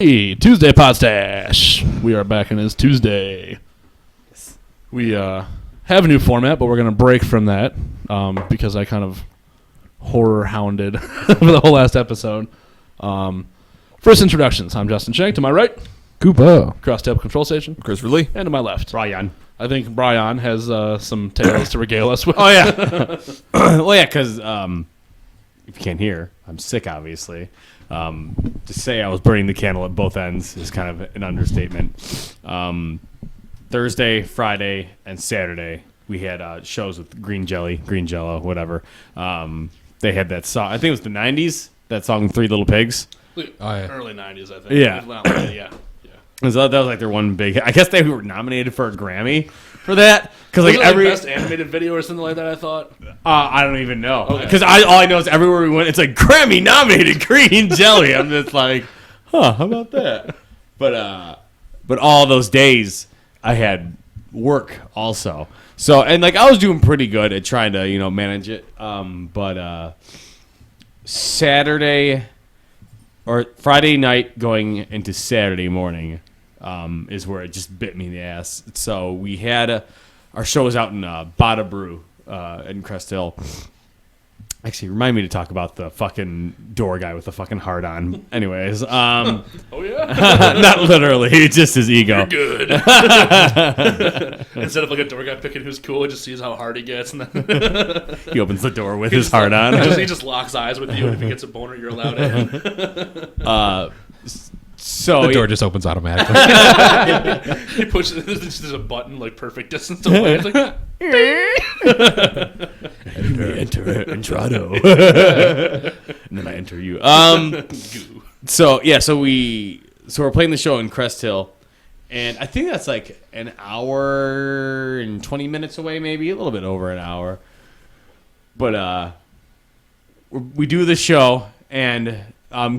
Hey, Tuesday Podstache. We are back and it's Tuesday. We have a new format, but we're going to break from that because I kind of horror hounded for the whole last episode. First introductions. I'm Justin Shank. To my right, Koopa. Cross Table Control Station. Chris Lee. And to my left, Brian. I think Brian has some tales to regale us with. Oh, yeah. Well, yeah, because if you can't hear, I'm sick, obviously. To say I was burning the candle at both ends is kind of an understatement. Thursday, Friday, and Saturday, we had shows with Green Jello, whatever. They had that song. I think it was the 90s, that song Three Little Pigs. Oh, yeah. Early 90s, I think. Yeah. Yeah. So that was like their one big. I guess they were nominated for a Grammy for that because like every best animated video or something like that. I thought. I don't even know because all I know is everywhere we went, it's like Grammy nominated green jelly. I'm just like, how about that? But all those days I had work also. So and like I was doing pretty good at trying to manage it. But Saturday or Friday night going into Saturday morning. Is where it just bit me in the ass. So we had our show was out in Bada Brew in Crest Hill. Actually, remind me to talk about the fucking door guy with the fucking heart on. Anyways, oh yeah, not literally, just his ego. You're good. Instead of like a door guy picking who's cool, he just sees how hard he gets, and then he opens the door with his heart on. He just locks eyes with you, and if he gets a boner, you're allowed in. So the door just opens automatically. He pushes. There's a button like perfect distance away. It's like, enter Entrado, and then I enter you. So we're playing the show in Crest Hill, and I think that's like an hour and 20 minutes away, maybe a little bit over an hour. But we do the show, and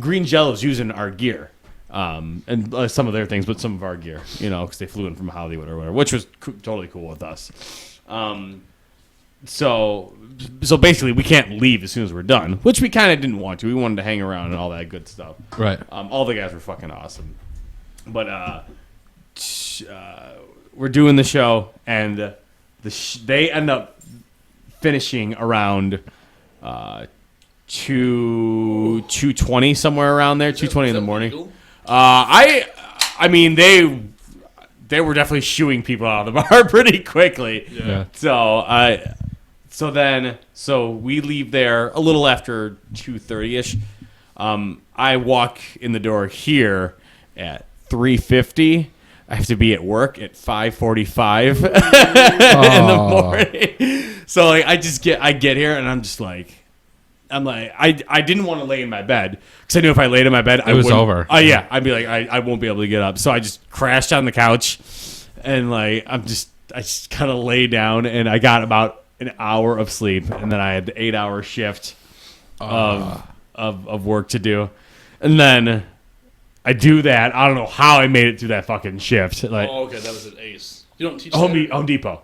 Green Jello's using our gear. And some of their things, but some of our gear, because they flew in from Hollywood or whatever, which was totally cool with us. So basically, we can't leave as soon as we're done, which we kind of didn't want to. We wanted to hang around and all that good stuff. Right. All the guys were fucking awesome. But we're doing the show, and they end up finishing around 2:20 somewhere around there, 2:20 in the morning. legal? I mean they were definitely shooing people out of the bar pretty quickly. Yeah. So we leave there a little after 2:30ish. I walk in the door here at 3:50. I have to be at work at 5:45 in the morning. So like I get here and I'm like I didn't want to lay in my bed because I knew if I laid in my bed, it was over. Yeah, I'd be like, I won't be able to get up. So I just crashed on the couch, and like I just kind of lay down, and I got about an hour of sleep, and then I had the 8-hour shift of work to do, and then I do that. I don't know how I made it through that fucking shift. Like, okay, that was an ace. You don't teach Home Depot.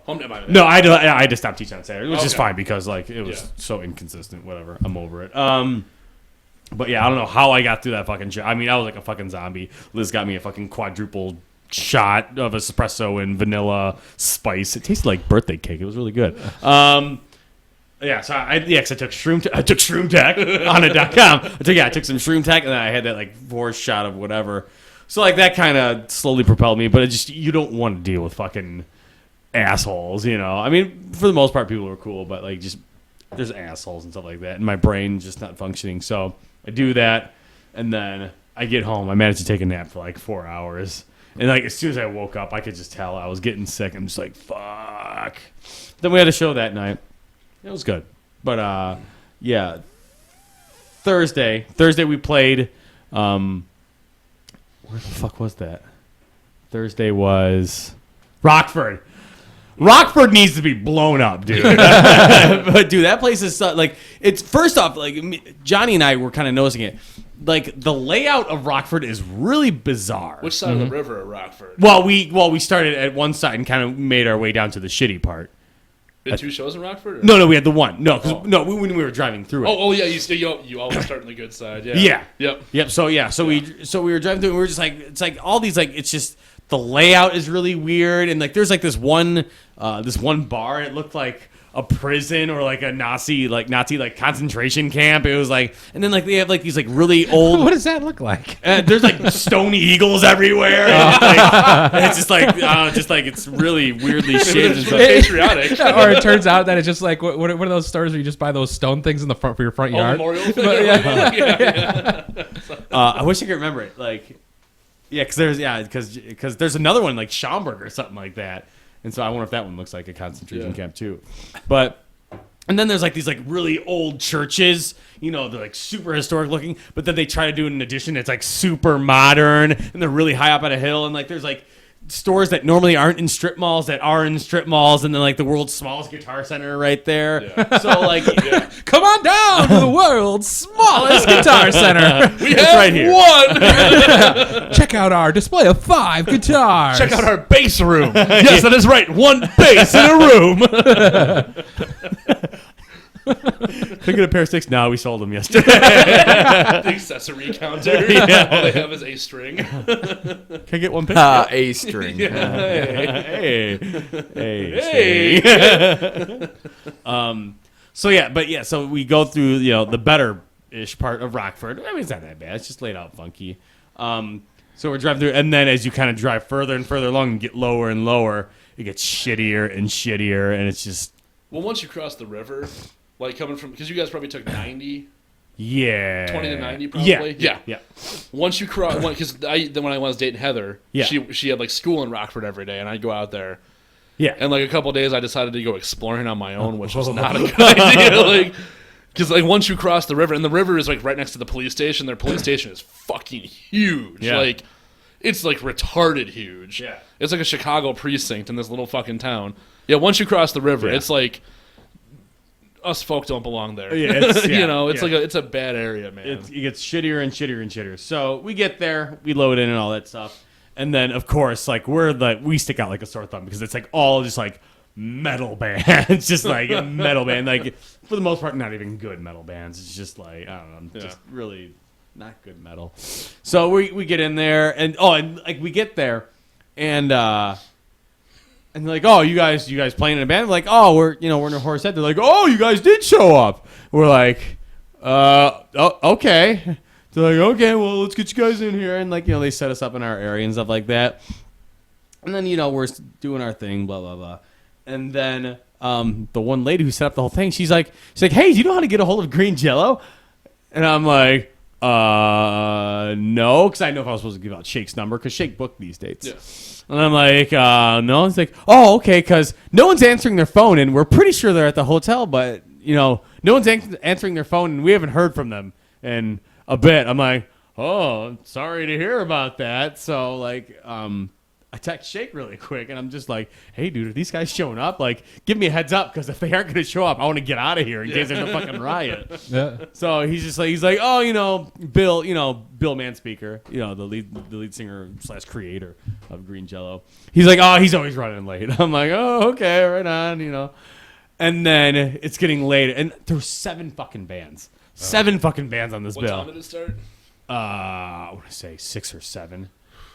No, I had to stop teaching on Saturday, which is fine because like it was so inconsistent. Whatever, I'm over it. But yeah, I don't know how I got through that fucking shit. I mean, I was like a fucking zombie. Liz got me a fucking quadruple shot of espresso and vanilla spice. It tasted like birthday cake. It was really good. Yeah, so I took Shroom Tech on it.com. I took some Shroom Tech, and then I had that like 4 shot of whatever. So like that kind of slowly propelled me, but you don't want to deal with fucking assholes, I mean, for the most part, people are cool, but like just there's assholes and stuff like that, and my brain's just not functioning. So I do that, and then I get home. I managed to take a nap for like 4 hours, and like as soon as I woke up, I could just tell I was getting sick. I'm just like, fuck. Then we had a show that night. It was good, but yeah. Thursday we played. Where the fuck was that? Thursday was Rockford. Rockford needs to be blown up, dude. But dude, that place is like it's first off like Johnny and I were kind of noticing it. Like the layout of Rockford is really bizarre. Which side of the river at Rockford? Well, we started at one side and kind of made our way down to the shitty part. We had 2 shows in Rockford? Or? No, we had the one. No, when we were driving through it. Oh yeah, you always start on the good side. Yeah. Yep. So we were driving through, and we were just like, it's like all these like, it's just the layout is really weird, and like there's like this one bar, and it looked like a prison or like a Nazi concentration camp. It was like, and then like they have like these like really old. What does that look like? There's like stony eagles everywhere. And it's just like it's really weirdly shaped. It's patriotic. Or it turns out that it's just like one of those stores where you just buy those stone things in the front for your front yard. Memorial. I wish I could remember it. Like, because there's another one like Schaumburg or something like that. And so I wonder if that one looks like a concentration camp too. But and then there's like these like really old churches, they're like super historic looking, but then they try to do an addition that's like super modern, and they're really high up on a hill, and like there's like stores that normally aren't in strip malls that are in strip malls, and then like the world's smallest guitar center right there. Yeah. So like come on down to the world's smallest guitar center. We have right here. One. Check out our display of 5 guitars. Check out our bass room. Yes, that is right. 1 bass in a room. Can I get a pair of sticks? No, we sold them yesterday. The accessory counter. All they have is a string. Can I get 1 pick? A string. Hey. So we go through the better-ish part of Rockford. I mean, it's not that bad. It's just laid out funky. So we're driving through, and then as you kind of drive further and further along and get lower and lower, it gets shittier and shittier, and it's just. Well, once you cross the river, like coming from, because you guys probably took 90. Yeah. 20 to 90 probably? Yeah. Once you cross, because when I was dating Heather, yeah. she had like school in Rockford every day, and I'd go out there. Yeah. And like a couple of days, I decided to go exploring on my own, which was not a good idea. Like, because like once you cross the river, and the river is like right next to the police station, their police station is fucking huge. Yeah. Like, it's like retarded huge. Yeah. It's like a Chicago precinct in this little fucking town. Yeah, once you cross the river, it's like us folk don't belong there. Yeah, it's like it's a bad area, man. It gets shittier and shittier and shittier. So we get there, we load in and all that stuff, and then of course like we stick out like a sore thumb because it's like all just like metal bands, just like metal band, like for the most part not even good metal bands. It's just like I don't know, just really not good metal. So we get in there and like we get there and they're like, oh, you guys playing in a band? We're like, oh, we're in a horse head. They're like, oh, you guys did show up. We're like, okay. They're like, okay, well, let's get you guys in here. And like, they set us up in our area and stuff like that. And then, we're doing our thing, blah, blah, blah. And then the one lady who set up the whole thing, she's like, hey, do you know how to get a hold of Green Jello? And I'm like, no, because I know if I was supposed to give out Shake's number, because Shake booked these dates. Yeah. And I'm like, no. It's like, oh, okay, because no one's answering their phone, and we're pretty sure they're at the hotel, but, no one's answering their phone, and we haven't heard from them in a bit. I'm like, oh, sorry to hear about that. So, like, I text Shake really quick, and I'm just like, hey, dude, are these guys showing up? Like, give me a heads up, because if they aren't going to show up, I want to get out of here in case there's a fucking riot. Yeah. So he's like, oh, Bill Manspeaker, the lead singer / creator of Green Jello. He's like, oh, he's always running late. I'm like, oh, okay, right on, And then it's getting late, and there's 7 fucking bands. 7 fucking bands on this bill. What time did it start? I want to say 6 or 7.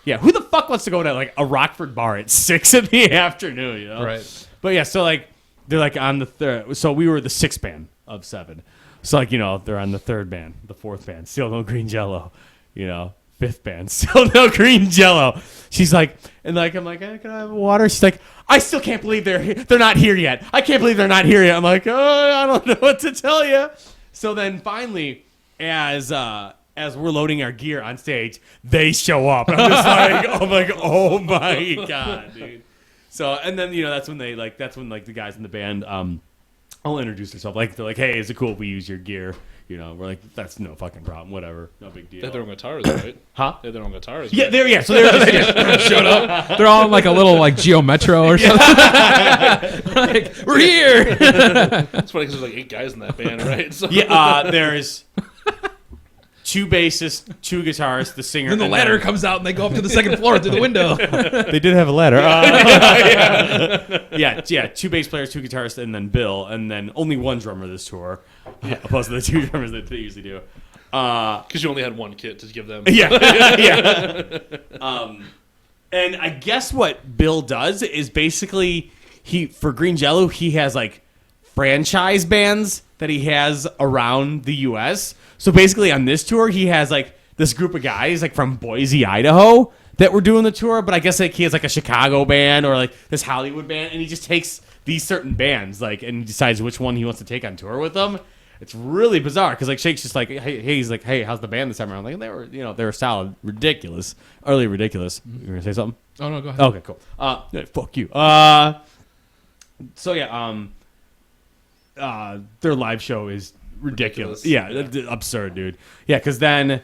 Yeah, who the fuck wants to go to like a Rockford bar at 6 in the afternoon, Right. But yeah, so like they're like on the third. So we were the 6th band of 7. So like they're on the 3rd band, the 4th band, still no Green Jello. 5th band, still no Green Jello. She's like, and like I'm like, hey, can I have water? She's like, I still can't believe they're not here yet. I can't believe they're not here yet. I'm like, oh, I don't know what to tell you. So then finally, as we're loading our gear on stage, they show up. And I'm just like, oh my god, dude. So and then that's when the guys in the band I'll introduce herself. Like they're like, hey, is it cool if we use your gear? We're like, that's no fucking problem. Whatever, no big deal. They have their own guitars, right? Huh? They have their own guitars. Yeah, right? So they just showed up. They're all in like a little like Geo Metro or something. Like, we're here. It's funny because there's like 8 guys in that band, right? So. Yeah, there's 2 bassists, 2 guitarists, the singer. Then the and ladder comes out and they go up to the second floor through the window. They did have a ladder. Yeah, 2 bass players, 2 guitarists, and then Bill, and then only 1 drummer this tour, opposed to the 2 drummers that they usually do. Because you only had 1 kit to give them. Yeah. And I guess what Bill does is basically for Green Jello, he has like franchise bands that he has around the U.S. So basically on this tour, he has like this group of guys like from Boise, Idaho that were doing the tour. But I guess like he has like a Chicago band or like this Hollywood band. And he just takes these certain bands like and decides which one he wants to take on tour with them. It's really bizarre because like Shake's just like, hey, he's like, hey, how's the band this time around? Like they were solid, utterly ridiculous. You gonna say something? Oh, no, go ahead. Okay, cool. Yeah, fuck you. So yeah, their live show is ridiculous. Yeah, absurd, dude. Yeah, because then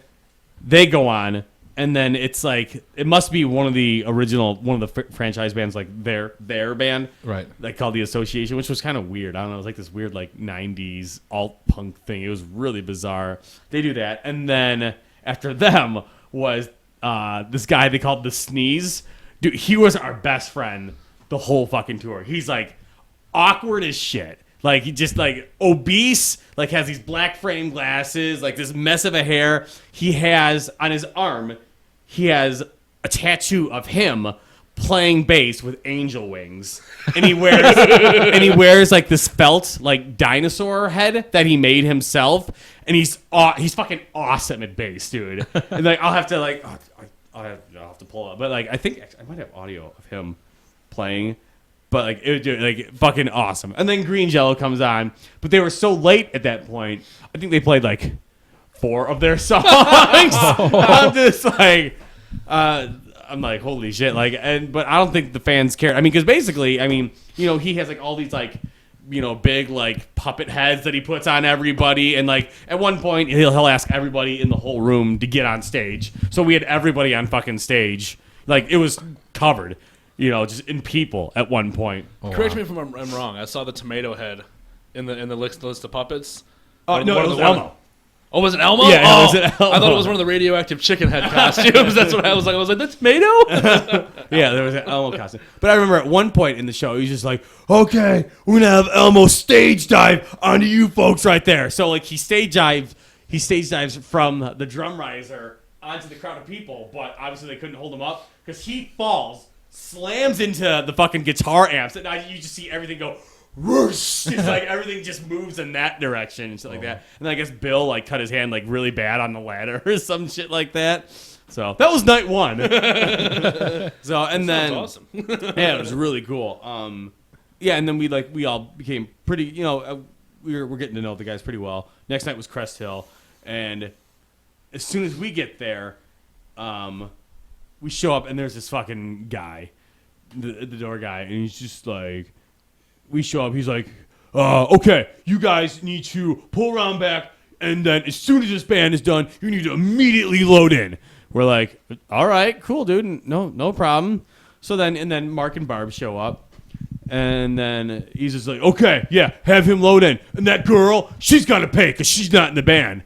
they go on, and then it's like it must be one of the franchise bands, like their band, Right? Like called the Association, which was kind of weird. I don't know, it was like this weird like '90s alt punk thing. It was really bizarre. They do that, and then after them was this guy they called the Sneeze. Dude, he was our best friend the whole fucking tour. He's like awkward as shit. Like he just like obese, like has these black frame glasses, like this mess of a hair. He has on his arm, he has a tattoo of him playing bass with angel wings, and he wears like this felt like dinosaur head that he made himself, and he's fucking awesome at bass, dude. And like I'll have to pull up, but like I think I might have audio of him playing. But like it like fucking awesome. And then Green Jello comes on, but they were so late at that point. I think they played like 4 of their songs. I'm just like, I'm like, holy shit! Like, but I don't think the fans care. I mean, because basically, I mean, he has like all these like, big like puppet heads that he puts on everybody, and like at one point he'll ask everybody in the whole room to get on stage. So we had everybody on fucking stage. Like it was covered. Just in people at one point. Correct me if I'm wrong. I saw the tomato head in the list of puppets. Oh, no, it was Elmo. Oh, was it Elmo? Yeah, oh, was it Elmo? I thought it was one of the radioactive chicken head costumes. That's what I was like. I was like, the tomato? Yeah, there was an Elmo costume. But I remember at one point in the show, he was just like, okay, we're going to have Elmo stage dive onto you folks right there. So, like, he stage dives from the drum riser onto the crowd of people, but obviously they couldn't hold him up because he falls, slams into the fucking guitar amps, and you just see everything go whoosh. It's like everything just moves in that direction and shit like that. And I guess Bill like cut his hand like really bad on the ladder or some shit like that. So that was night 1. So and then awesome. Yeah, it was really cool. Yeah, and then we all became pretty. We're getting to know the guys pretty well. Next night was Crest Hill, and as soon as we get there, we show up and there's this fucking guy, the door guy, and he's just like, we show up, he's like, okay, you guys need to pull around back, and then as soon as this band is done, you need to immediately load in. We're like, all right, cool, dude, no problem. So then Mark and Barb show up, and then he's just like, okay, yeah, have him load in, and that girl, she's got to pay because she's not in the band.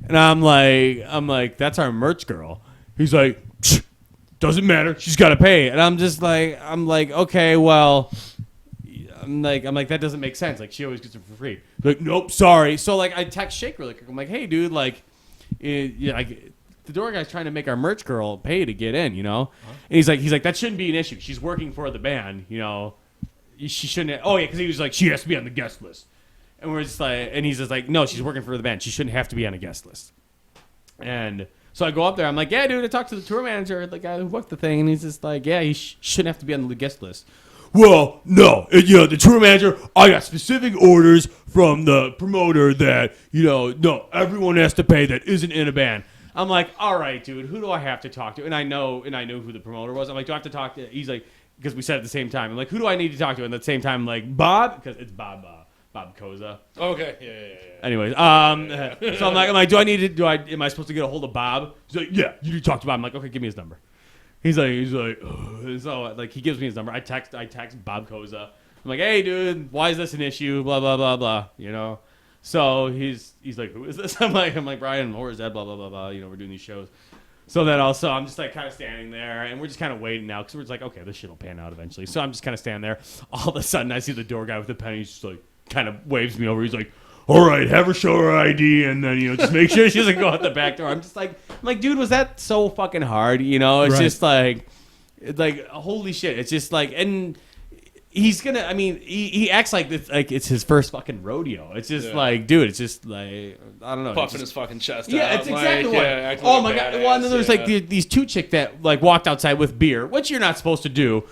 And I'm like, that's our merch girl. He's like, doesn't matter. She's got to pay. And I'm like, okay, well, I'm like, that doesn't make sense. Like, she always gets it for free. Like, nope, sorry. So, like, I text Shake really quick. I'm like, hey, dude, like, like, the door guy's trying to make our merch girl pay to get in, And he's like, that shouldn't be an issue. She's working for the band, She shouldn't. Oh, yeah, because he was like, she has to be on the guest list. And we're just like, and he's just like, no, she's working for the band. She shouldn't have to be on a guest list. And so I go up there. I'm like, yeah, dude, I talked to the tour manager, the guy who booked the thing, and he's just like, yeah, he shouldn't have to be on the guest list. Well, no, the tour manager, I got specific orders from the promoter that, no, everyone has to pay that isn't in a band. I'm like, all right, dude, who do I have to talk to? And I know who the promoter was. I'm like, do I have to talk to? He's like, because we said at the same time. I'm like, who do I need to talk to? And at the same time, I'm like, Bob, because it's Bob Koza. Okay, yeah. Anyways, so I'm like, am I supposed to get a hold of Bob? He's like, yeah, you need to talk to Bob. I'm like, okay, give me his number. He's like, so like he gives me his number. I text Bob Koza. I'm like, hey, dude, why is this an issue? Blah blah blah blah. So he's like, who is this? I'm like Brian, where's that? Blah blah blah blah. We're doing these shows. So then also I'm just like kind of standing there, and we're just kind of waiting now because we're just like, okay, this shit will pan out eventually. So I'm just kind of standing there. All of a sudden, I see the door guy with the pen. He's just like kind of waves me over. He's like, all right, have her show her ID, and then just make sure she doesn't go out the back door. I'm like, dude, was that so fucking hard? It's just like holy shit. It's just like, and he's gonna. I mean, he acts like it's his first fucking rodeo. It's just like, dude, it's just like I don't know, puffing his fucking chest. Yeah, out, it's exactly like, what. Oh my god! Well, and then there's like these two chicks that like walked outside with beer, which you're not supposed to do.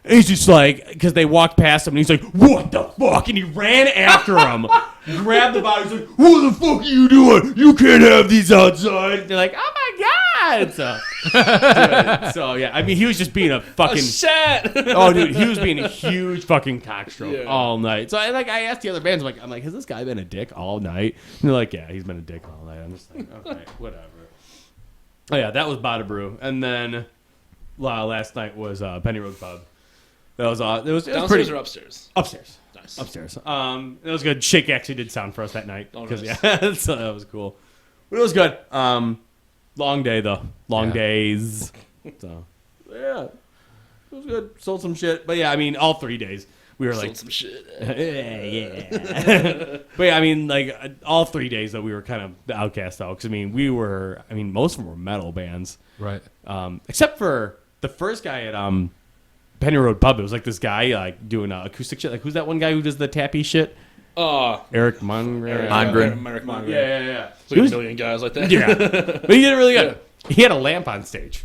And he's just like, because they walked past him, and he's like, what the fuck? And he ran after him, grabbed the bottle, he's like, what the fuck are you doing? You can't have these outside. And they're like, oh my god. So yeah, I mean, he was just being a fucking... shit. Oh, dude, he was being a huge fucking cockstroke all night. So I asked the other bands, I'm like, has this guy been a dick all night? And they're like, yeah, he's been a dick all night. I'm just like, okay, whatever. Oh yeah, that was Bada Brew. And then last night was Penny Road Pub. That was it was downstairs pretty, or upstairs? Upstairs. Nice. Upstairs. It was good. Shake actually did sound for us that night. Oh, nice. Yeah, so that was cool. But it was good. Long day though. Long days. So yeah, it was good. Sold some shit. But yeah, I mean, all 3 days we were Sold like some shit. yeah. But yeah, I mean, like all 3 days though we were kind of the outcast though, because I mean most of them were metal bands, Right. except for the first guy at Penny Road Pub. It was like this guy like doing acoustic shit. Like who's that one guy who does the tappy shit? Eric Mongren. Mongren. Yeah. Like a million guys like that. Yeah, but he did it really good. Yeah. He had a lamp on stage.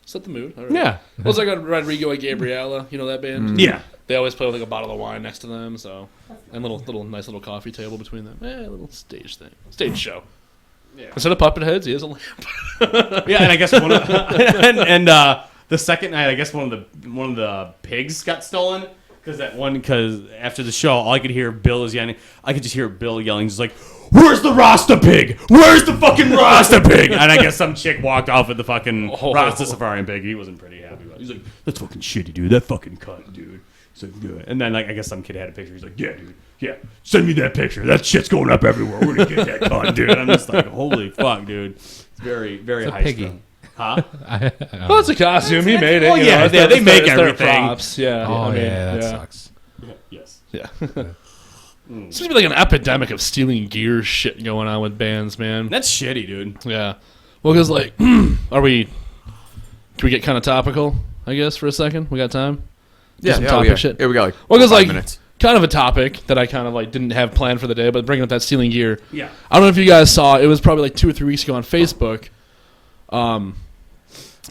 Set the mood. All right. Yeah. It was like a Rodrigo and Gabriela. You know that band? Yeah. They always play with like a bottle of wine next to them. So and little nice little coffee table between them. A little stage thing, stage show. Yeah. Instead of puppet heads, he has a lamp. Yeah, and I guess one of the second night, I guess one of the pigs got stolen because after the show, all I could hear Bill is yelling. I could just hear Bill yelling, just like, "Where's the Rasta pig? Where's the fucking Rasta pig?" And I guess some chick walked off with the fucking Rasta Safari pig. He wasn't pretty happy about it. He's like, "That's fucking shitty, dude. That fucking cunt, dude." He's like, "Good." And then like I guess some kid had a picture. He's like, "Yeah, dude. Yeah, send me that picture. That shit's going up everywhere. We're gonna get that cunt, dude." I'm just like, holy fuck, dude. It's very, very It's a high piggy. strung. Huh? Well, it's a costume. He made it. Oh, you yeah, know, it's they their- make it's their everything. props. Yeah. Oh, I mean, yeah, that yeah. sucks. Yes. Yeah. Seems to be like an epidemic of stealing gear shit going on with bands, man. That's shitty, dude. Yeah. Well, because like, can we get kind of topical? I guess for a second, we got time. Yeah, some yeah, topic yeah. shit. Yeah, we got like Well, because 5 like, minutes. kind of a topic that I kind of like didn't have planned for the day, but bringing up that stealing gear. Yeah. I don't know if you guys saw. It was probably like 2 or 3 weeks ago on Facebook.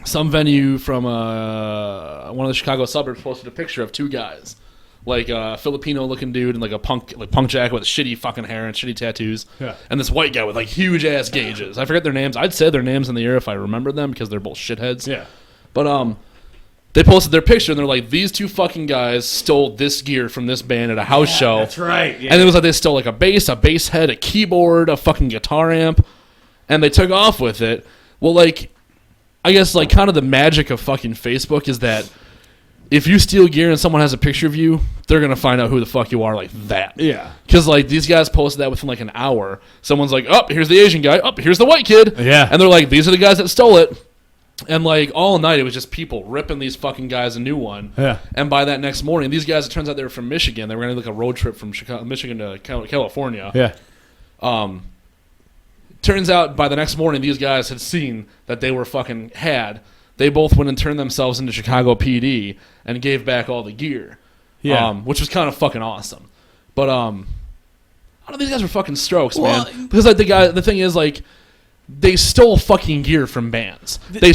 Some venue from one of the Chicago suburbs posted a picture of 2 guys, like a Filipino-looking dude and like a punk jacket with shitty fucking hair and shitty tattoos, and this white guy with like huge ass gauges. I forget their names. I'd say their names in the air if I remember them because they're both shitheads. Yeah. But they posted their picture and they're like, these 2 fucking guys stole this gear from this band at a house show. That's right. Yeah. And it was like they stole like a bass head, a keyboard, a fucking guitar amp, and they took off with it. Well, like, I guess like kind of the magic of fucking Facebook is that if you steal gear and someone has a picture of you, they're going to find out who the fuck you are like that. Yeah. Because like these guys posted that within like an hour. Someone's like, oh, here's the Asian guy. Oh, here's the white kid. Yeah. And they're like, these are the guys that stole it. And like all night it was just people ripping these fucking guys a new one. Yeah. And by that next morning, these guys, it turns out they were from Michigan. They were going to like a road trip from Michigan to California. Yeah. Turns out by the next morning, these guys had seen that they were fucking had. They both went and turned themselves into Chicago PD and gave back all the gear. Yeah. Which was kind of fucking awesome. But I don't know, these guys were fucking strokes, Well, man. Because like the thing is like they stole fucking gear from bands. They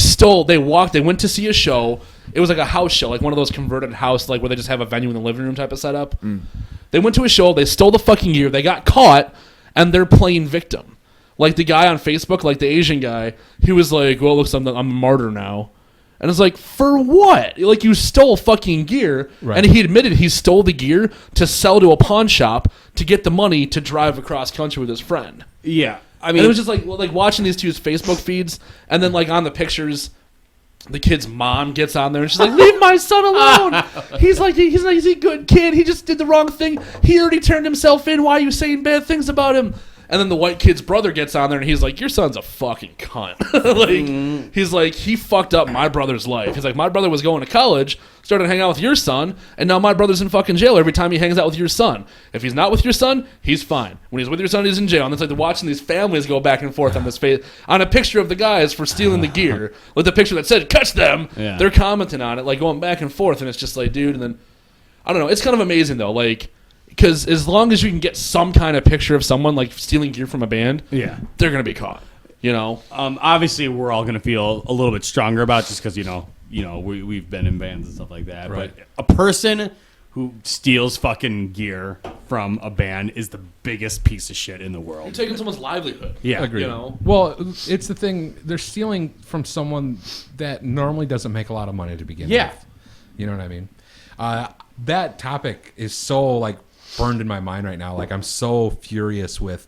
went to see a show. It was like a house show, like one of those converted house, like where they just have a venue in the living room type of setup. They went to a show, they stole the fucking gear, they got caught, and they're playing victim. Like the guy on Facebook, like the Asian guy, he was like, well, looks, I'm a martyr now. And it's like, for what? Like, you stole fucking gear, Right. and he admitted he stole the gear to sell to a pawn shop to get the money to drive across country with his friend. Yeah. I I mean, mean, it was just like watching these two's Facebook feeds, and then like on the pictures, the kid's mom gets on there and she's like, "Leave my son alone. He's a good kid. He just did the wrong thing. He already turned himself in. Why are you saying bad things about him?" And then the white kid's brother gets on there and he's like, "Your son's a fucking cunt." He's like, "He fucked up my brother's life." He's like, "My brother was going to college, started hanging out with your son, and now my brother's in fucking jail every time he hangs out with your son. If he's not with your son, he's fine. When he's with your son, he's in jail." And it's like they're watching these families go back and forth on this on a picture of the guys for stealing the gear. With the picture that said, "Catch them." Yeah. They're commenting on it, like going back and forth, and it's just like, dude, and then I don't know. It's kind of amazing though, like, because as long as you can get some kind of picture of someone like stealing gear from a band, they're gonna be caught. You know, obviously we're all gonna feel a little bit stronger about it just because you know we've been in bands and stuff like that. Right. But a person who steals fucking gear from a band is the biggest piece of shit in the you're world. taking someone's livelihood. Yeah, Agreed. You know, Well, it's the thing. They're stealing from someone that normally doesn't make a lot of money to begin Yeah. with. You know what I mean? That topic is so like burned in my mind right now. Like I'm so furious with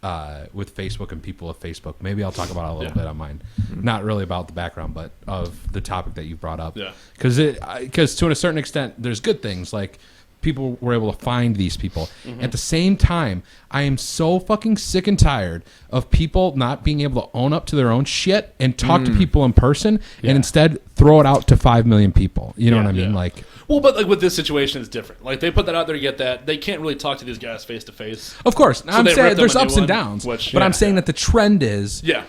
Facebook and people of Facebook. Maybe I'll talk about it a little bit on mine. Not really about the background, but of the topic that you brought up. Yeah. Because to a certain extent, there's good things like people were able to find these people. At the same time, I am so fucking sick and tired of people not being able to own up to their own shit and talk to people in person and instead throw it out to 5 million people. You know what I mean? Yeah. Like, well, but like with this situation, it's different. Like they put that out there to get that. They can't really talk to these guys face to face. of course, I'm they saying ripped them there's a new ups and one, downs, which- but yeah. I'm saying that the trend is Yeah.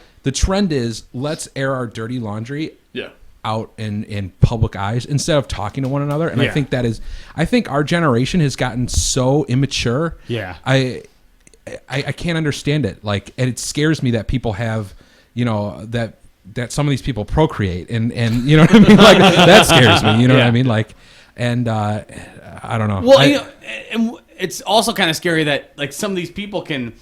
let's air our dirty laundry Yeah. out in public eyes instead of talking to one another. And Yeah. I think our generation has gotten so immature. Yeah. I can't understand it. Like, and it scares me that people have, you know, that some of these people procreate and you know what I mean? Like that scares me. You know what I mean? Like, and I don't know. Well, and it's also kind of scary that like some of these people can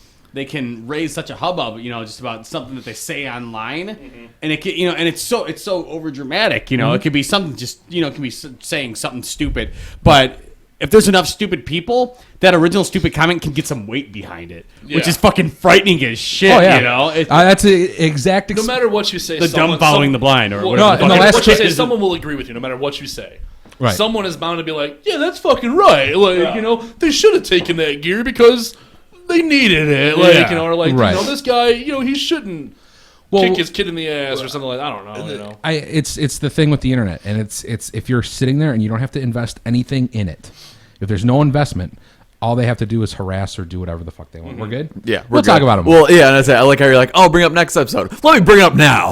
raise such a hubbub, just about something that they say online, and it can, and it's so over dramatic, it could be something just, it can be saying something stupid, but if there's enough stupid people, that original stupid comment can get some weight behind it, which is fucking frightening as shit. Oh, yeah. That's the exact. No matter what you say, the dumb following the blind, or whatever. in the last what you say, case- someone will agree with you no matter what you say. Right. Someone is bound to be like, "Yeah, that's fucking right." Like, they should have taken that gear because they needed it. Like, or like, Right. This guy, he shouldn't kick his kid in the ass or something like that. I don't know. It's the thing with the internet, and it's if you're sitting there and you don't have to invest anything in it, if there's no investment, all they have to do is harass or do whatever the fuck they want. We're good? Yeah, we'll talk about them. Well, yeah, and I say I like how you're like, "Oh, bring up next episode." Let me bring it up now.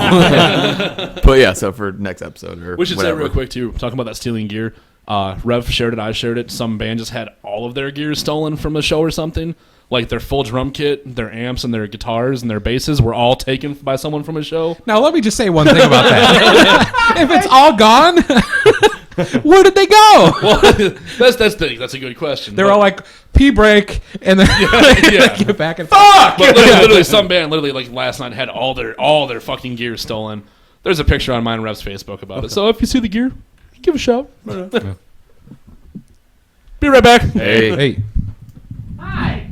But yeah, so for next episode or We should whatever. say real quick too, talking about that stealing gear. Rev shared it, I shared it. Some band just had all of their gear stolen from a show or something. Like their full drum kit, their amps, and their guitars and their basses were all taken by someone from a show. Now let me just say one thing about that. If it's all gone, where did they go? Well, that's a good question. They're all like pee break, and then they get back and fuck. But literally, some band like last night had all their fucking gear stolen. There's a picture on mine and Rev's Facebook about it. So if you see the gear, give a shout. Be right back. Hey. Hey. Hi.